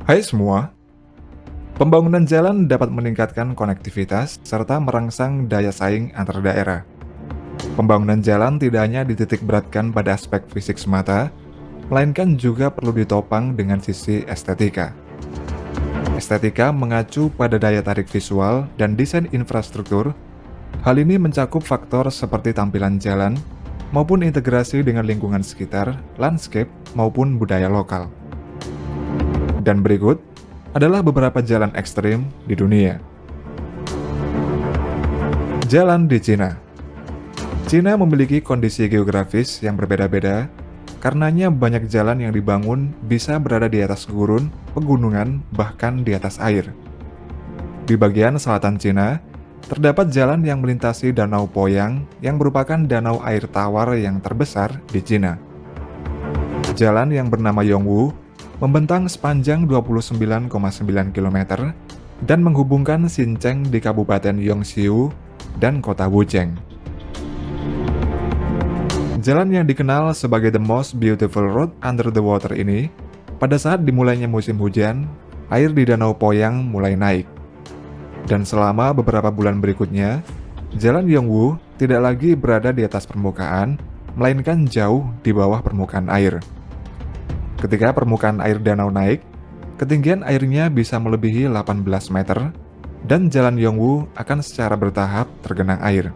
Hai semua, pembangunan jalan dapat meningkatkan konektivitas serta merangsang daya saing antar daerah. Pembangunan jalan tidak hanya dititik beratkan pada aspek fisik semata, melainkan juga perlu ditopang dengan sisi estetika. Estetika mengacu pada daya tarik visual dan desain infrastruktur. Hal ini mencakup faktor seperti tampilan jalan, maupun integrasi dengan lingkungan sekitar, landscape, maupun budaya lokal. Dan berikut adalah beberapa jalan ekstrim di dunia. Jalan di Cina. Cina memiliki kondisi geografis yang berbeda-beda, karenanya banyak jalan yang dibangun bisa berada di atas gurun, pegunungan, bahkan di atas air. Di bagian selatan Cina, terdapat jalan yang melintasi Danau Poyang yang merupakan danau air tawar yang terbesar di Cina. Jalan yang bernama Yongwu membentang sepanjang 29,9 km dan menghubungkan Xincheng di Kabupaten Yongxiu dan kota Wucheng. Jalan yang dikenal sebagai The Most Beautiful Road Under the Water ini, pada saat dimulainya musim hujan, air di Danau Poyang mulai naik. Dan selama beberapa bulan berikutnya, Jalan Yongwu tidak lagi berada di atas permukaan, melainkan jauh di bawah permukaan air. Ketika permukaan air danau naik, ketinggian airnya bisa melebihi 18 meter, dan Jalan Yongwu akan secara bertahap tergenang air.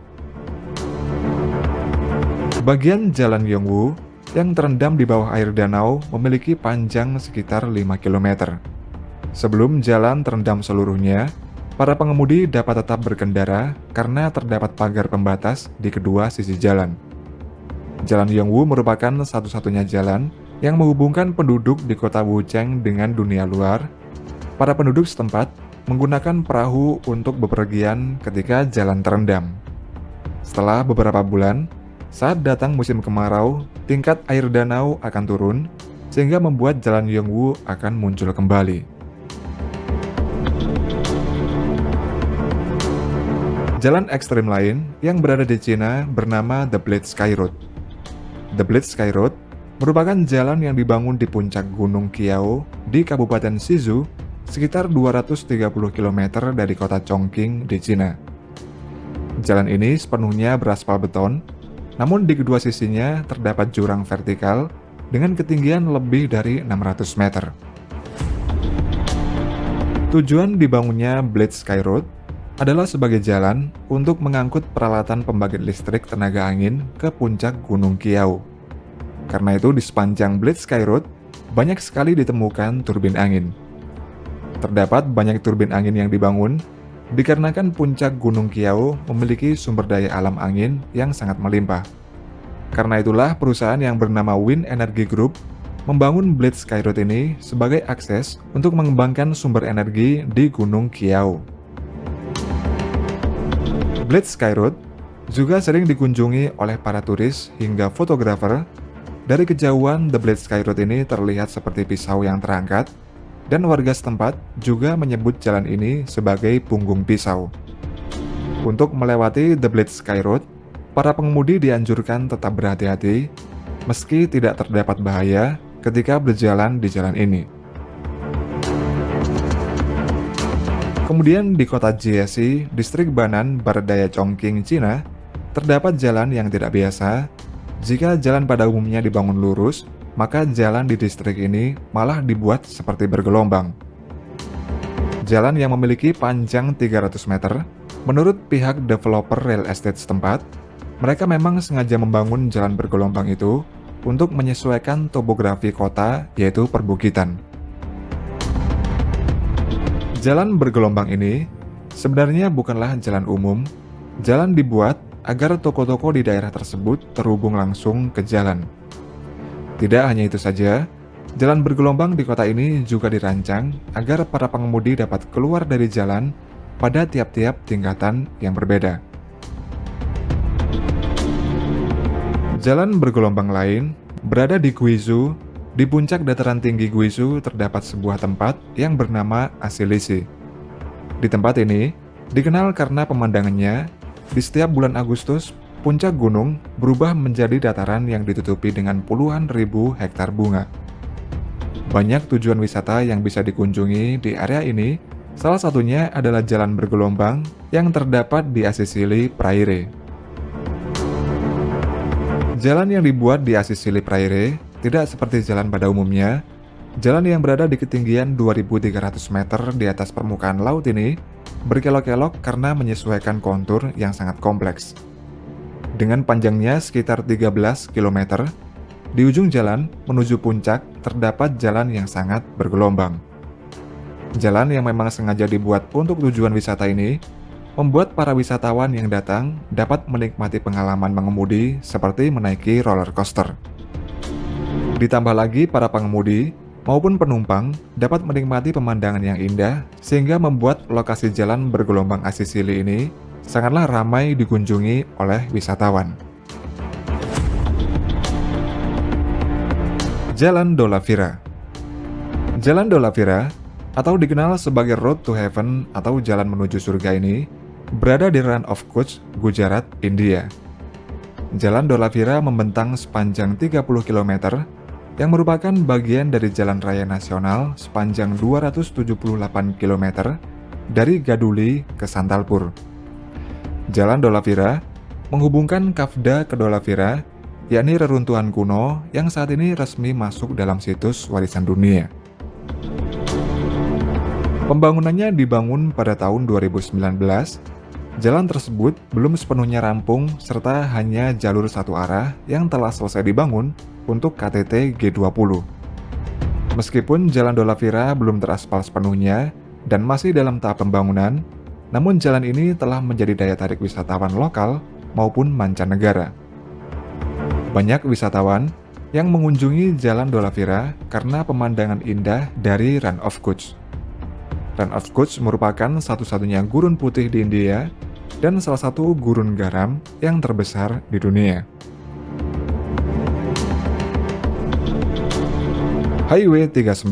Bagian Jalan Yongwu yang terendam di bawah air danau memiliki panjang sekitar 5 km. Sebelum jalan terendam seluruhnya, para pengemudi dapat tetap berkendara karena terdapat pagar pembatas di kedua sisi jalan. Jalan Yongwu merupakan satu-satunya jalan yang menghubungkan penduduk di kota Wucheng dengan dunia luar. Para penduduk setempat menggunakan perahu untuk bepergian ketika jalan terendam. Setelah beberapa bulan, saat datang musim kemarau, tingkat air danau akan turun, sehingga membuat Jalan Yongwu akan muncul kembali. Jalan ekstrim lain yang berada di Cina bernama The Blade Sky Road. The Blade Sky Road merupakan jalan yang dibangun di puncak Gunung Qiao di Kabupaten Sizhou, sekitar 230 km dari kota Chongqing di Cina. Jalan ini sepenuhnya beraspal beton, namun di kedua sisinya terdapat jurang vertikal dengan ketinggian lebih dari 600 meter. Tujuan dibangunnya Blade Sky Road adalah sebagai jalan untuk mengangkut peralatan pembangkit listrik tenaga angin ke puncak Gunung Qiao. Karena itu di sepanjang Blade Sky Road banyak sekali ditemukan turbin angin. Terdapat banyak turbin angin yang dibangun dikarenakan puncak Gunung Qiao memiliki sumber daya alam angin yang sangat melimpah. Karena itulah perusahaan yang bernama Wind Energy Group membangun Blade Sky Road ini sebagai akses untuk mengembangkan sumber energi di Gunung Qiao. Blade Sky Road juga sering dikunjungi oleh para turis hingga fotografer. Dari kejauhan, The Blade Sky Road ini terlihat seperti pisau yang terangkat, dan warga setempat juga menyebut jalan ini sebagai punggung pisau. Untuk melewati The Blade Sky Road, para pengemudi dianjurkan tetap berhati-hati, meski tidak terdapat bahaya ketika berjalan di jalan ini. Kemudian di kota Jiesi, distrik Banan, barat daya Chongqing, Cina, terdapat jalan yang tidak biasa. Jika jalan pada umumnya dibangun lurus, maka jalan di distrik ini malah dibuat seperti bergelombang. Jalan yang memiliki panjang 300 meter, menurut pihak developer real estate setempat, mereka memang sengaja membangun jalan bergelombang itu untuk menyesuaikan topografi kota, yaitu perbukitan. Jalan bergelombang ini sebenarnya bukanlah jalan umum. Jalan dibuat agar toko-toko di daerah tersebut terhubung langsung ke jalan. Tidak hanya itu saja, jalan bergelombang di kota ini juga dirancang agar para pengemudi dapat keluar dari jalan pada tiap-tiap tingkatan yang berbeda. Jalan bergelombang lain berada di Guizhou. Di puncak dataran tinggi Guizhou terdapat sebuah tempat yang bernama Asilisi. Di tempat ini dikenal karena pemandangannya. Di setiap bulan Agustus, puncak gunung berubah menjadi dataran yang ditutupi dengan puluhan ribu hektar bunga. Banyak tujuan wisata yang bisa dikunjungi di area ini, salah satunya adalah jalan bergelombang yang terdapat di Asisili Praire. Jalan yang dibuat di Asisili Praire tidak seperti jalan pada umumnya. Jalan yang berada di ketinggian 2.300 meter di atas permukaan laut ini berkelok-kelok karena menyesuaikan kontur yang sangat kompleks. Dengan panjangnya sekitar 13 km, di ujung jalan menuju puncak terdapat jalan yang sangat bergelombang. Jalan yang memang sengaja dibuat untuk tujuan wisata ini membuat para wisatawan yang datang dapat menikmati pengalaman mengemudi seperti menaiki roller coaster. Ditambah lagi para pengemudi maupun penumpang dapat menikmati pemandangan yang indah sehingga membuat lokasi jalan bergelombang Asisili ini sangatlah ramai dikunjungi oleh wisatawan. Jalan Dolavira. Jalan Dolavira, atau dikenal sebagai Road to Heaven atau jalan menuju surga ini, berada di Rann of Kutch, Gujarat, India. Jalan Dolavira membentang sepanjang 30 km, yang merupakan bagian dari Jalan Raya Nasional sepanjang 278 km dari Gaduli ke Santalpur. Jalan Dolavira menghubungkan Kafda ke Dolavira, yakni reruntuhan kuno yang saat ini resmi masuk dalam situs warisan dunia. Pembangunannya dibangun pada tahun 2019, jalan tersebut belum sepenuhnya rampung serta hanya jalur satu arah yang telah selesai dibangun untuk KTT G20. Meskipun jalan Dolavira belum teraspal sepenuhnya dan masih dalam tahap pembangunan, namun jalan ini telah menjadi daya tarik wisatawan lokal maupun mancanegara. Banyak wisatawan yang mengunjungi Jalan Dolavira karena pemandangan indah dari Rann of Kutch. Rann of Kutch merupakan satu-satunya gurun putih di India dan salah satu gurun garam yang terbesar di dunia. Highway 39.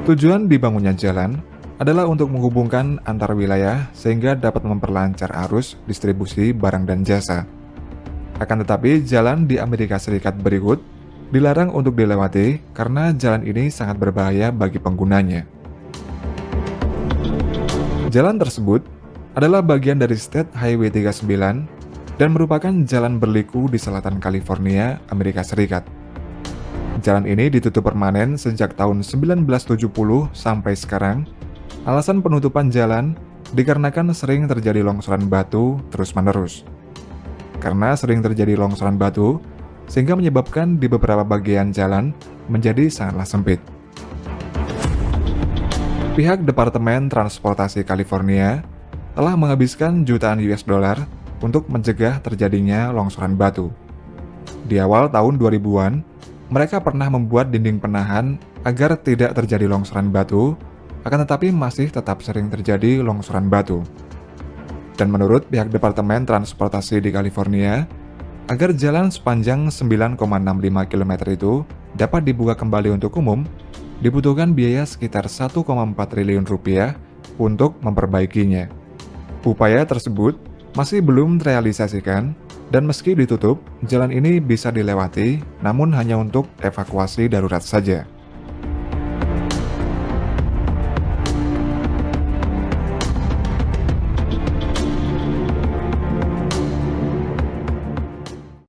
Tujuan dibangunnya jalan adalah untuk menghubungkan antar wilayah sehingga dapat memperlancar arus distribusi barang dan jasa. Akan tetapi, jalan di Amerika Serikat berikut dilarang untuk dilewati karena jalan ini sangat berbahaya bagi penggunanya. Jalan tersebut adalah bagian dari State Highway 39 dan merupakan jalan berliku di selatan California, Amerika Serikat. Jalan ini ditutup permanen sejak tahun 1970 sampai sekarang. Alasan penutupan jalan dikarenakan sering terjadi longsoran batu terus-menerus. Karena sering terjadi longsoran batu, sehingga menyebabkan di beberapa bagian jalan menjadi sangatlah sempit. Pihak Departemen Transportasi California telah menghabiskan jutaan US dollar untuk mencegah terjadinya longsoran batu. Di awal tahun 2000-an, mereka pernah membuat dinding penahan agar tidak terjadi longsoran batu, akan tetapi masih tetap sering terjadi longsoran batu. Dan menurut pihak Departemen Transportasi di California, agar jalan sepanjang 9,65 km itu dapat dibuka kembali untuk umum, dibutuhkan biaya sekitar 1,4 triliun rupiah untuk memperbaikinya. Upaya tersebut masih belum terrealisasikan, dan meski ditutup, jalan ini bisa dilewati, namun hanya untuk evakuasi darurat saja.